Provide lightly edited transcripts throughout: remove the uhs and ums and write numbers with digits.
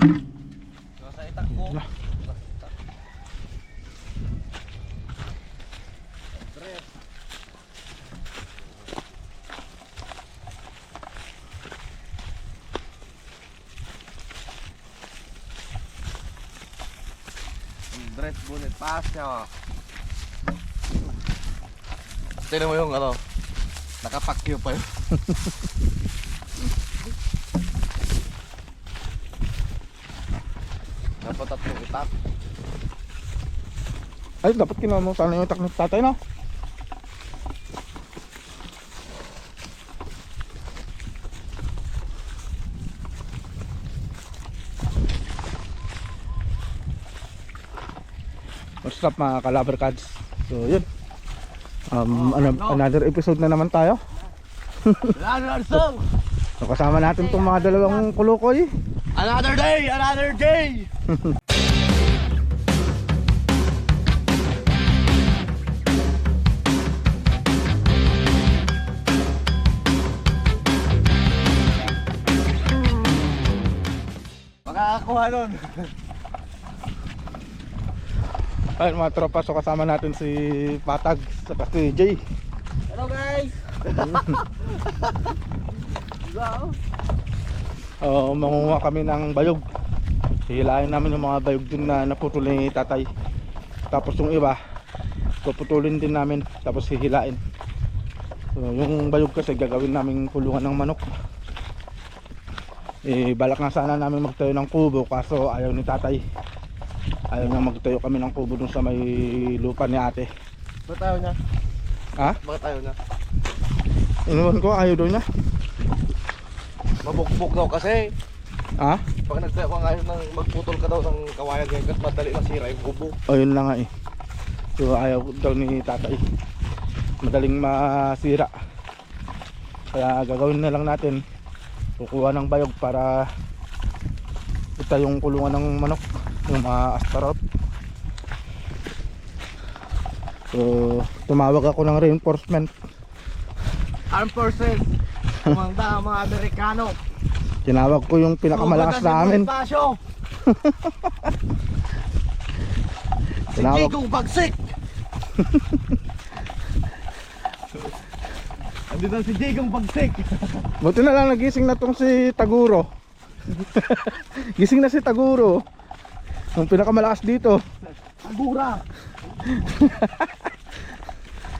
Nasa itak ko. Dress bonnet pass niya. Tignan mo yung ano, nakapakyo pa yun. Dapat tatlong itak. Ay, dapat kinuha mo sana yung itak ng tatay, no? What's up mga Calabar Cats? So yun, another episode na naman tayo. So kasama natin itong mga dalawang kulukoy. Another day! Another day! Makakakuha nun. Ayun mga tropa, so kasama natin si Patag saka si Jay. Hello guys! Mangunguha kami ng bayog. Hihilahin namin yung mga bayog din na naputol ni tatay. Tapos yung iba puputulin din namin, tapos hihilain. So yung bayog kasi gagawin namin kulungan ng manok. Balak nga sana namin magtayo ng kubo, kaso ayaw ni tatay. Ayaw niya magtayo kami ng kubo dun sa may lupa ni ate. Bakit tayo niya? Ha? Bakit tayo niya? Inuwan ko, ayaw daw niya. Mabukbuk daw kasi. Ha? Pag nagtayo ka ngayon ng magputol ka daw ng kawayan ngayon kasi madali masira yung kubo. O yun lang nga eh. So ayaw daw ni tatay, madaling masira. Kaya gagawin na lang natin, kukuha ng bayog para ito yung kulungan ng manok, yung mga astarot. So tumawag ako ng reinforcement. Armed forces, kumanda ang mga Amerikano. Tinawag ko yung pinakamalakas namin. Si Jigong Bagsik. Andito na si Jigong Bagsik. Buti na lang nagising na tong si Taguro. Gising na si Taguro, yung pinakamalakas dito. Tagura.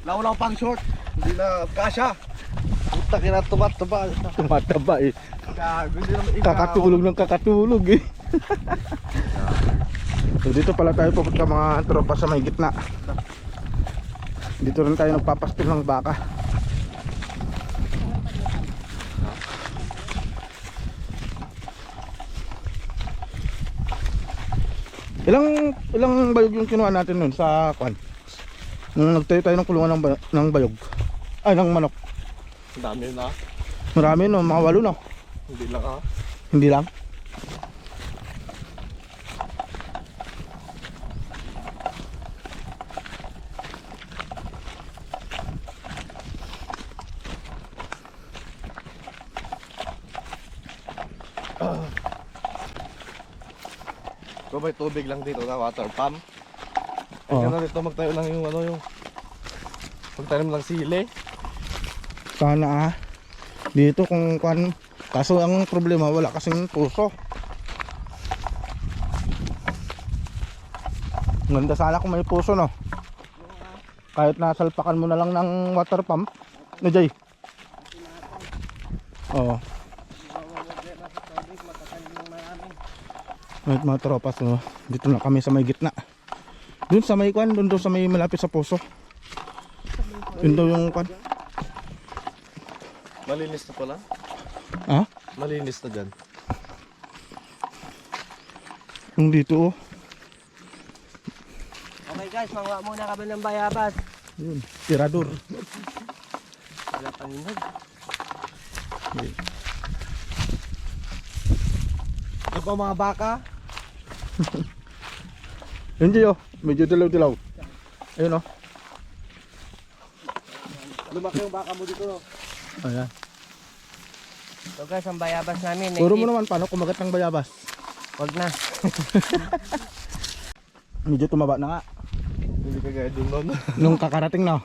Law pang short, hindi na kasha. Puta kina tumataba. Tumataba eh. Gago, hindi naman ikaw. Kakatulog ng kakatulog eh. So dito pala tayo pupunta mga tropa sa may gitna. Dito rin tayo nagpapastil ng baka. Ilang bayog yung kinuha natin nun sa kwan? Nung nagtayo tayo ng kulungan ng bayog. Ay, ng manok. Ang dami na. Marami no, mga 8 no. Hindi lang ah. Hindi lang. So may tubig lang dito na water pump. Oo. Kaya na dito magtayo lang yung ano yung magtanim ng sili. Sana dito kung kwan. Kaso ang problema, wala kasing puso. Ganda sana kung may puso no. Kahit nasalpakan mo na lang ng water pump na Jay. Oo. Right, mga tropa, so dito na kami sa may gitna. Doon sa may kwan, doon sa may malapit sa puso. Yun daw yung kwan. Malinis na pala. Ha? Malinis na dyan. Yung dito oh. Okay guys, manguha muna kami ng bayabas. Yun, tirador. Wala pang inog. Ano ba mga baka? Yun Jay oh, medyo dilaw-dilaw. Ayun oh. Lumaki yung baka mo dito. Ayan. So guys, ang bayabas namin. Turo mo naman paano kumagat ng bayabas. Wag na. Medyo tumaba na nga. Hindi ka gaya dun nun. Nung kakarating na.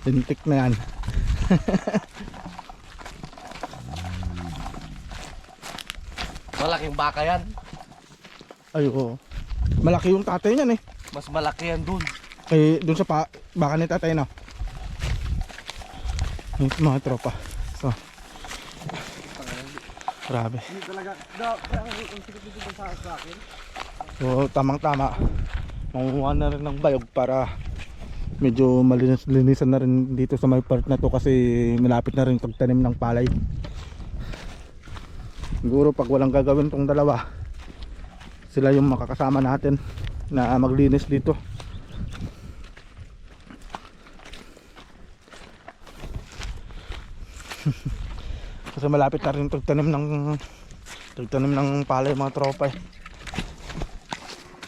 Lintik na yan. Malaking baka yan. Ay, oo. Malaki yung tatay niyan eh. Mas malaki yan dun. Kaya dun sa baka ni tatay na. Yung mga tropa. So. Grabe. Hindi talaga. Ang sikip dito sa akin. So tamang tama. Manguha na rin ng bayog para medyo malinis-linisan na rin dito sa may part na to kasi malapit na rin pagtanim ng palay. Siguro pag walang gagawin tong dalawa, sila yung makakasama natin na maglinis dito. Kasi malapit na rin pagtanim ng palay mga tropa eh.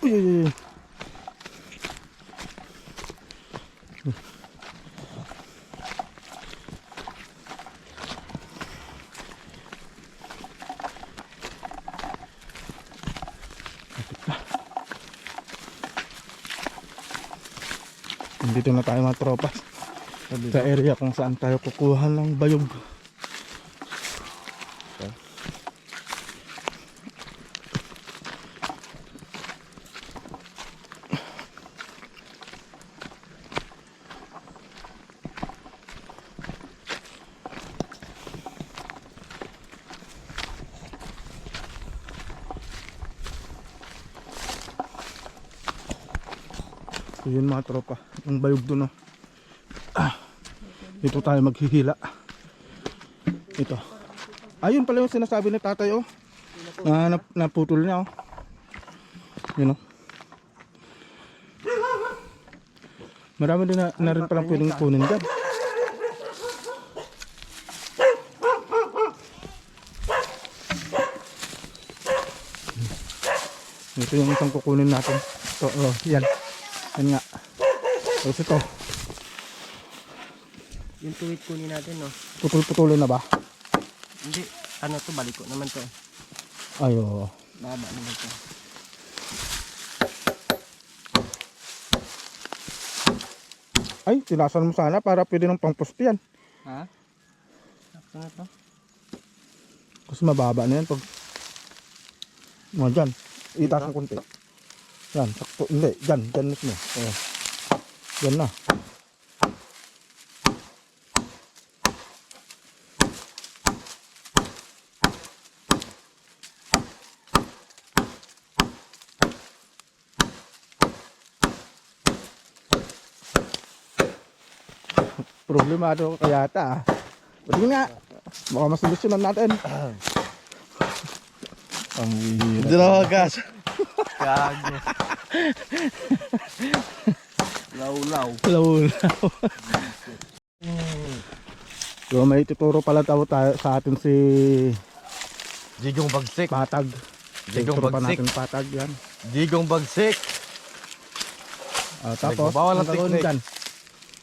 Uy, uy, uy. Dito na tayo mga tropa sa area kung saan tayo kukuha ng bayog. So yun mga tropa, ang bayog doon, no? Dito tayo maghihila. Ito. Ayun pala yung sinasabi ni tatay, oh. Naputol niya, oh. Yun, oh. Marami din na rin palang pwedeng kunin dyan. Ito yung isang kukunin natin. Ito, oh, yan. Yan nga. Tapos ito. Yung tuwid kunin natin, no? Putol-putulin na ba? Hindi. Ano to, baliko naman to. Ay, oo. Baba naman to. Ay, tinasan mo sana para pwede ng pangposte yan. Ha? Sakto na to. Kasi mababa na yan pag mga dyan. Itaas ng konti. Yan, sakto. Hindi, dyan mismo. Oh. Yan na. Problemado kaya ata. Pwede nga. Baka masolusyonan natin. Ang hihirap. Hindi na magas. Gago. Law-law. Law-law. So may tuturo pala tayo sa atin si Digong bagsik. Patag. Digong Tuturo pa bagsik. natin Patag yan. Digong bagsik. Tapos, Nagbabawal ng ang gagawin technique. dyan?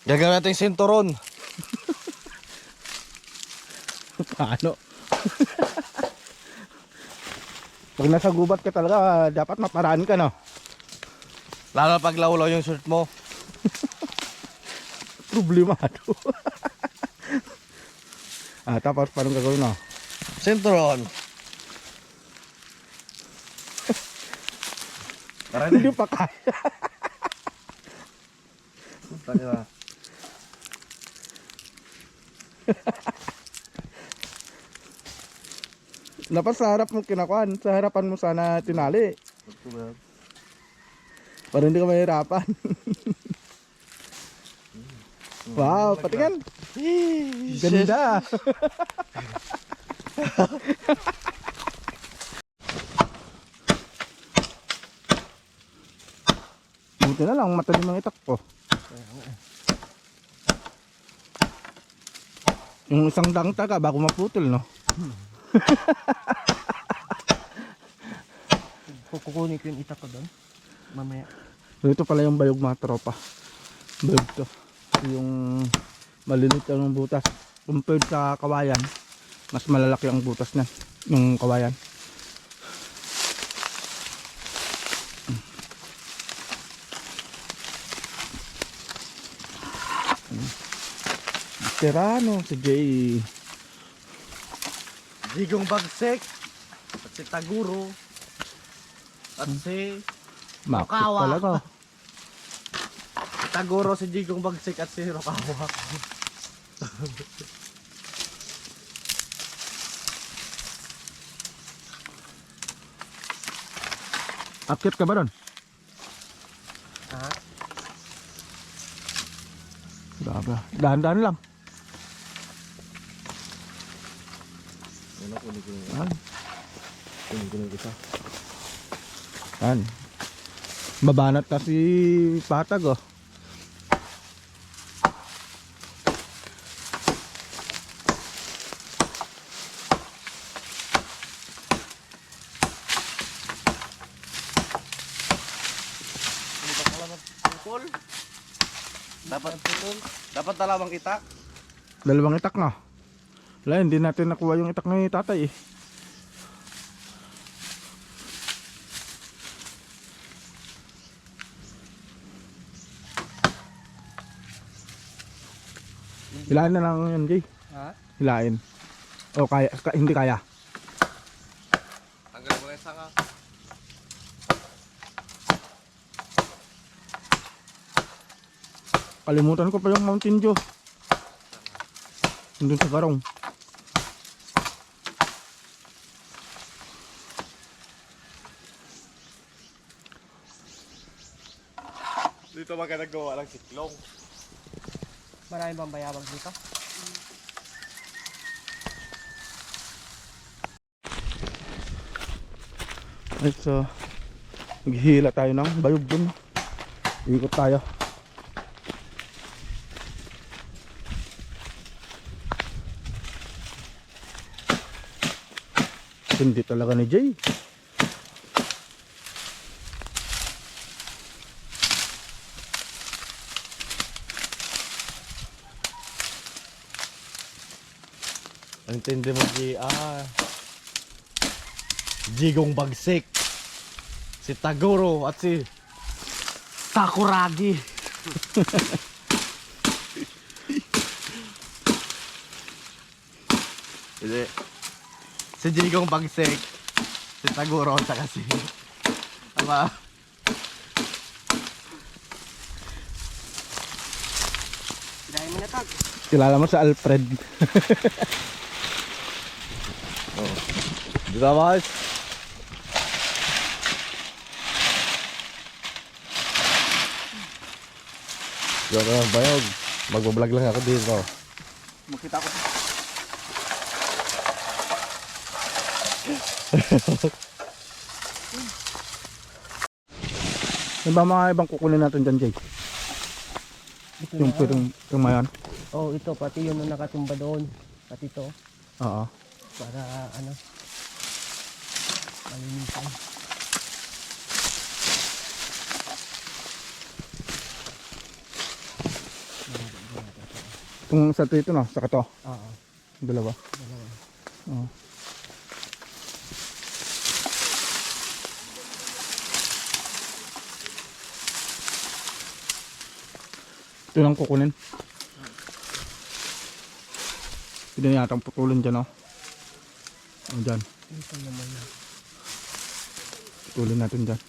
Gagawin natin yung sinturon. Paano? Pag nasa gubat ka talaga, dapat maparaan ka, no? Lalo pag lawlaw yung shirt mo. Problemado. Tapos paano gagawin, no? Sinturon. Hindi pa kaya. Tangina. Dapat sa harap mo kinakuan, sa harapan mo sana tinali. Para hindi ka mahirapan. Wow, patingin. Ganda. Buti na lang, matalim ang itak ko. Yung isang dangta ka bago maputol, no? Kukunin ko yung itak ko doon. Mamaya. Ito pala yung bayog mga tropa. Bayog to. Yung malilit lang ng butas. Compared sa kawayan, mas malalaki ang butas na yung kawayan. veterano si Jay. Jigong Bagsik. At si Taguro. At si Makit Rokawa. talaga. Taguro, si Jigong Bagsik at si Rokawa. Akit ka ba doon? Ha? Grabe. Dahan-dahan lang. Ano, kunin ko Yan. yung isa. Yan. Babanat na si Patag oh. Hindi ba pala magpupol? Dapat dalawang itak. Dalawang itak na. Wala, hindi natin nakuha yung itak ni tatay eh. Hilain na lang yan, Jay. Ha? Hilain. O kaya, hindi kaya. Tanggal mo na yung sanga. Kalimutan ko pa yung Mountain Dew. Nandun sa garong. Dito maganda gawa ng siklong. Marami bang bayabag dito? Right, so maghihila tayo ng bayog dun. Ikot tayo. Hindi talaga ni Jay. Ang tindi mo, Jigong Bagsik, si Taguro at si Sakuragi. Hindi. Si Jigong Bagsik, si Taguro at saka si ama. Dahil mo na tag. Kilala mo sa Alfred. Dito guys. Diyan ka ng bayog. Magbablog lang ako dito. Makita ko. Ano ba mga ibang kukunin natin dyan, Jay? Ito Yung na. pwedeng tumayan? Oh, ito pati yung nakatumba doon. Pati ito Oo. para ano malinisan. Kung sa ito no, saka to. Oo. Dalawa. Dalawa. Oo. Ito lang kukunin. Pwede na yatang putulin dyan, oh. Ayan dyan. Ito naman na. Putulin natin dyan.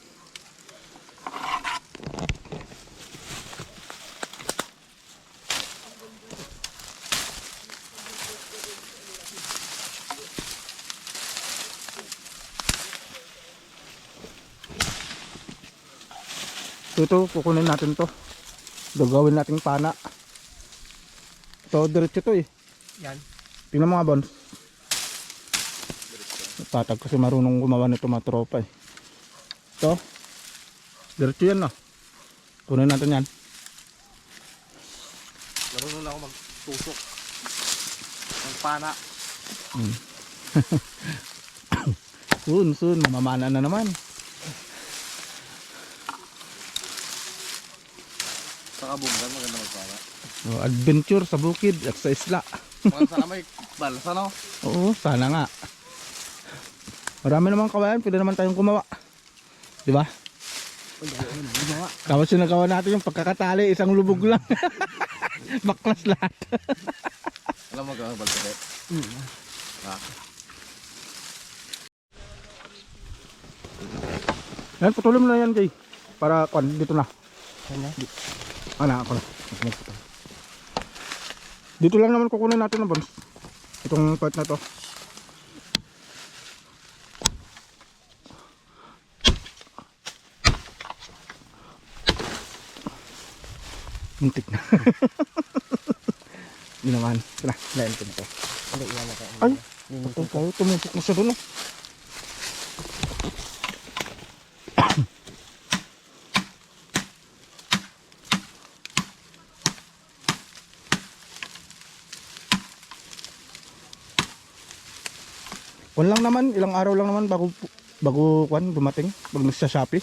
Ito, kukunin natin to. Gagawin nating pana. Ito, diretso to eh. Yan. Tingnan mga bones. Tatag kasi marunong gumawa nito mga tropa eh. Ito. Diretso yan no. Kunin natin yan. Marunong lang ako magtusok ng pana. Soon, mamamana na naman. Sa kabunggan, maganda magpana. Oh, adventure sa bukid at sa isla. Mga sana may balas, ano? Oo, sana nga. Marami namang kawayan, pwede naman tayong gumawa. Di ba? Tapos yung nagawa natin yung pagkakatali, isang lubog lang. Baklas lahat. Alam mo kang balsate? Ha? Yan, putulin mo na yan, Jay. Para, dito na. Ano? Ako na. Dito lang naman kukunin natin ng bones. Itong part na to. Muntik na. Hindi naman. Ito na. Lain ko na to. Hindi, iyan na tayo. Ay! Yun Ito kayo. Tumupok na siya doon. Kung lang naman, ilang araw lang naman bago kwan dumating, pag nasa Shopee.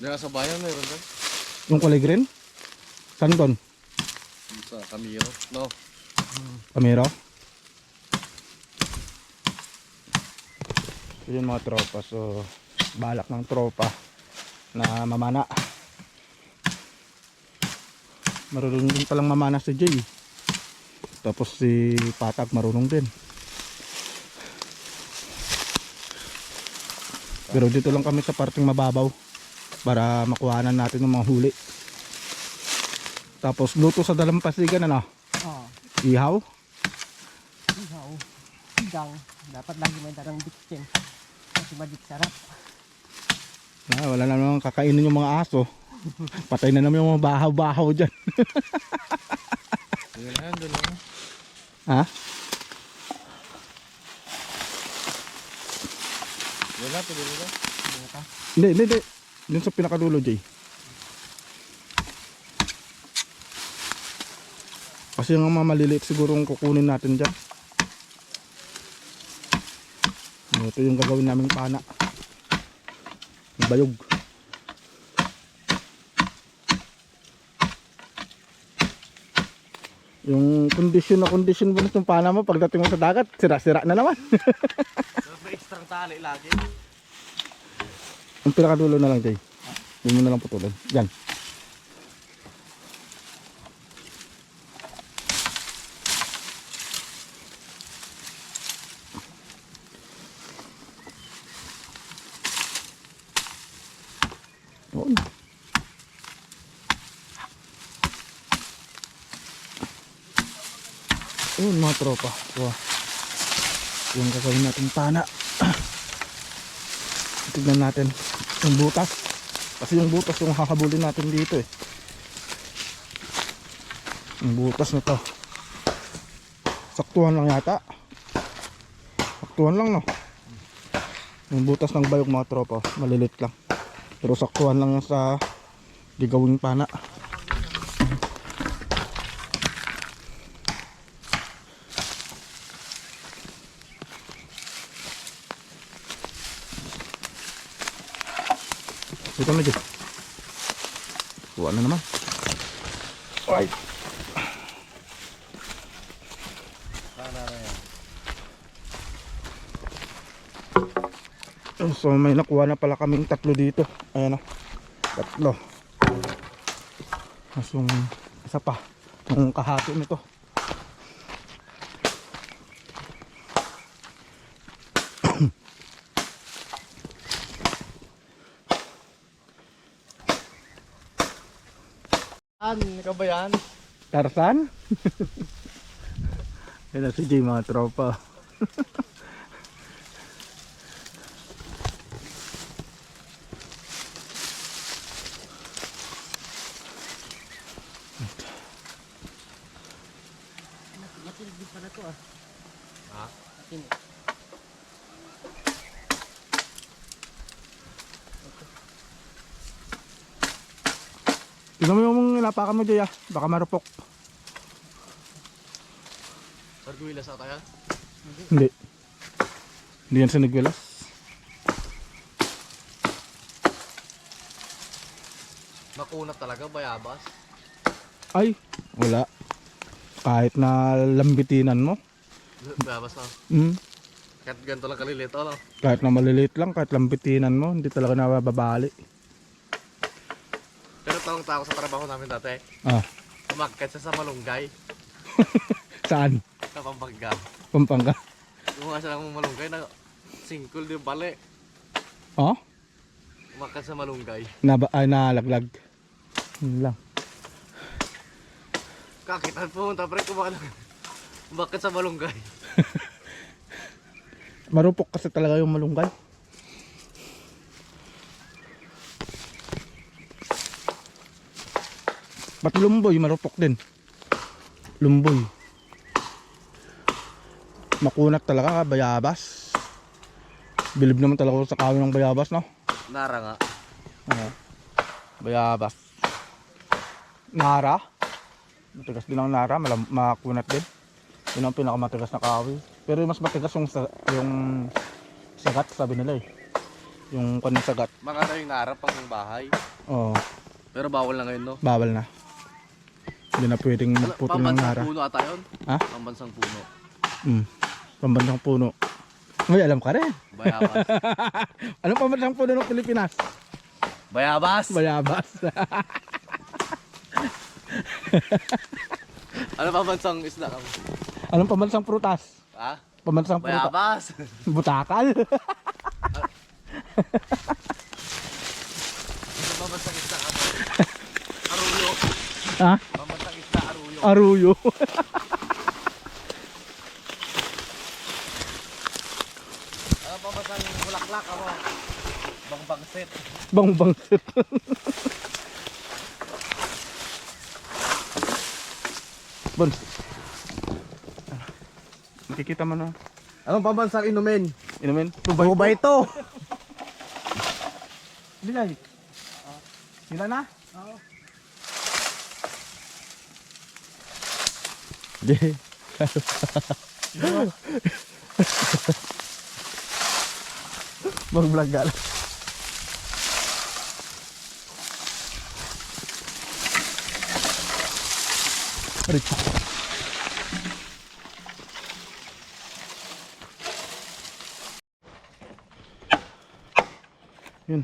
Diyan sa bayan mayroon doon. Yung kulay green. Saan doon? Sa Camiro. No. Camero. Yun mga tropa. So, balak ng tropa na mamana. Marunong din palang mamana si Jay. Tapos si Patag marunong din. Pero dito lang kami sa parting mababaw para makuhanan natin yung mga huli. Tapos luto sa dalampasigan, ano? Oo. Ihaw. Ihaw. Sigang. Dapat lagi may darang bitsin. Kasi madik sarap. Wala na naman kakainin yung mga aso. Patay na naman yung mga bahaw-bahaw dyan. Yan, doon lang. Ha? Wala, pwede nila. Hindi. Dun sa pinakadulo, Jay. Kasi yung mga maliliit siguro yung kukunin natin dyan. Ito yung gagawin naming pana. Yung bayog. Yung kondisyon mo nitong pana mo pagdating mo sa dagat, sira-sira na naman. May extra tali lagi. Yung pinakadulo na lang, Jay. Yun mo na lang putulin. Yan. Yun. Yun mga tropa. So, yung gagawin natin pana. Tignan natin yung butas. Kasi yung butas yung hahabulin natin dito eh. Yung butas na to. Saktuhan lang yata. Saktuhan lang, no? Yung butas ng bayog mga tropa, malilit lang. Pero saktuhan lang yung sa gagawing pana. Ito na dyan. Kuha na naman. Alright. So may nakuha na pala kaming tatlo dito. Ayan o. Tatlo. Tapos yung isa pa. Yung kahati nito. Ikaw ba yan? Tarzan? Yan na si Jay mga tropa. Makinig pa na to ah. Ha? Makinig. Tignan mo yung inapakan mo, Jay, ah. Baka marupok. Arguilas ata yan? Hindi. Hindi yan sa nagwilas. Makunat talaga, bayabas. Ay, wala. Kahit na lambitinan mo. Bayabas na. Kahit ganito lang kalilito, no? Kahit na maliliit lang, kahit lambitinan mo, hindi talaga nababali. Pero tawang tao sa trabaho namin dati. Ah. Umakit siya sa malunggay. Saan? Sa Pampanga. Pampanga. Kumuha siya ng malunggay na singkol din bali. Oh? Umakan sa malunggay. Nalaglag. Yun lang. Kakitan pumunta pre kumain. Umakan sa malunggay. Marupok kasi talaga yung malunggay. Ba't lumboy marupok din? Lumboy. Makunat talaga, bayabas. Bilib naman talaga ako sa kawin ng bayabas, no? Nara nga. Bayabas. Nara. Matigas din ang nara, makunat din. Yun ang pinakamatigas na kawi. Pero mas matigas yung sagat, sabi nila eh. Yung kanong sagat. Mga yung nara pang bahay. Oo, Pero bawal na ngayon no. bawal na. Hindi na pwedeng putol ng nara. Pambansang puno ata yun. Ha? Pambansang puno. Pambansang puno. May alam ka rin. Bayabas. Anong pambansang puno ng Pilipinas? Bayabas. Bayabas. Ano pambansang isda ka mo? Anong pambansang prutas? Ha? Pambansang prutas. Bayabas. Butakal. Ano pambansang isda ka mo? Aruyo. Ha? Pambansang isda aruyo. Aruyo. Ano pambansang bulaklak ka mo? Bangbangsit. Bangbangsit. Bon. Nakikita mo na. Anong pambansang inumin? Inumin? Tuba ito. Bilay. Sila na? Oo. Di. Mag-vlog ka lang. Rich. Yun.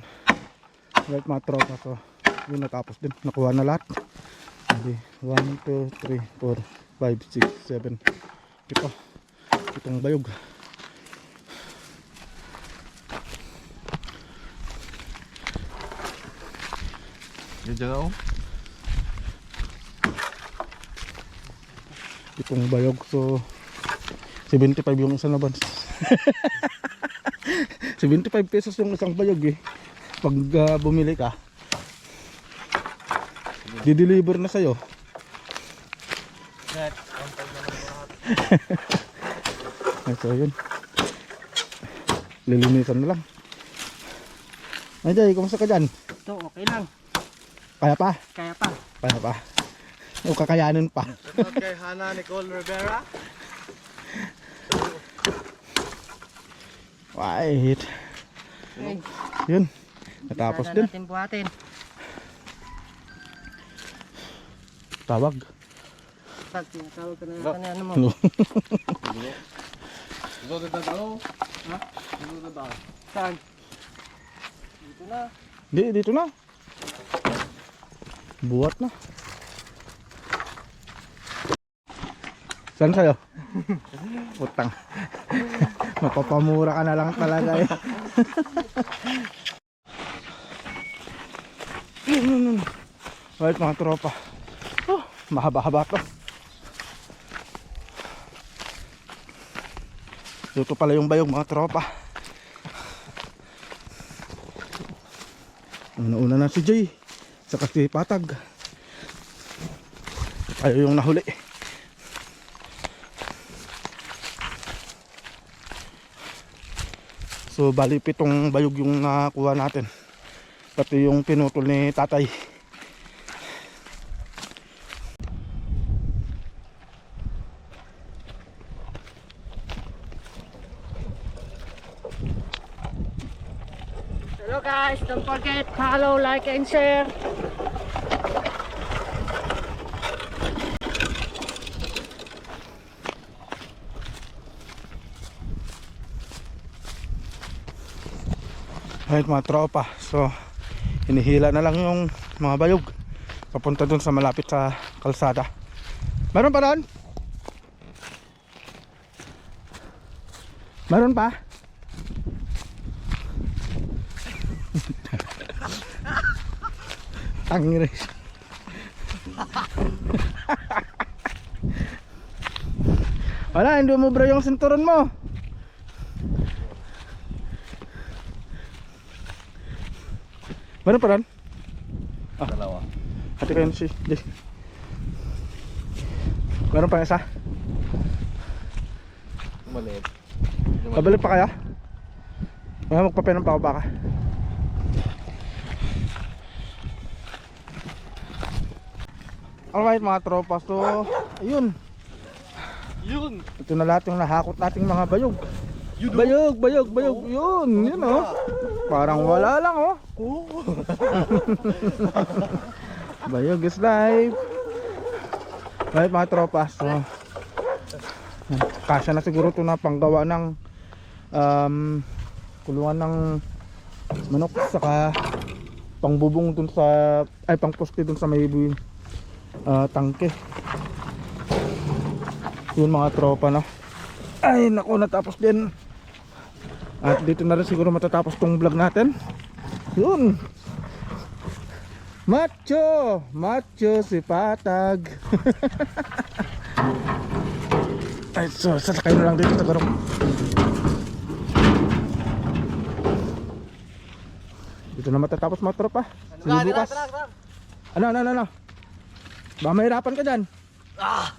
Right mga tropa. So, yun natapos din. Nakuha na lahat. Hindi. 1, 2, 3, 4, 5, 6, 7. Itong bayog. Yan dyan ako. Itong bayog. So 75 yung isang laban. 75 pesos yung isang bayog eh. Pag bumili ka, di-deliver na sa'yo. Net. Antay na lang lahat. Ay, so yun. Lilinisan na lang. Ay, Jay, kumusta ka dyan? Ito, okay lang. Kaya pa? Kaya pa. Kaya pa. O kakayanin pa. Shoutout kay Hana Nicole Rivera. Wait. Okay. Yun. Natapos Sana din. natin buhatin. Tawag. Pag tinatawag ka na ano mo. Ano? Ito na daw. Ha? Ito na daw. Saan? Dito na. Di, dito na. Buhat na. Saan sa'yo? Utang. Mapapamura ka na lang talaga eh. Right mga tropa. Oh, mahaba-haba to. Dito pala yung bayog mga tropa. Una-una na si Jay. Saka si Patag. Tayo yung nahuli. So bali 7 bayog yung nakuha natin. Pati yung pinutol ni tatay. Hello guys, don't forget follow, like and share. Right mga tropa. So hinihila na lang yung mga bayog papunta dun sa malapit sa kalsada. Meron pa doon? Meron pa? Tangiris. Wala, hindi mo bro yung sinturon mo. Meron pa rin? Dalawa. Hati kayo si Jay. Meron pa isa? Maliit. Babalik pa kaya? May magpapinom pa ako baka. Alright mga tropa, so ayun. Yun! Ito na lahat yung nahakot nating mga bayog. Bayog. Yun oh. Parang wala lang oh. Bayog is life. Alright mga tropa, so kasya na siguro ito na panggawa ng kulungan ng manok, saka pangbubong dun sa pangposte dun sa may tangke. Yun mga tropa, no. Ay naku, natapos din. At dito na rin siguro matatapos tong vlog natin. Yun, macho si Patag. Ay, so sasakay na lang dito sa garong. Dito na matatapos mga tropa. Sige bukas. Ano? Baka mahirapan ka dyan. Ah!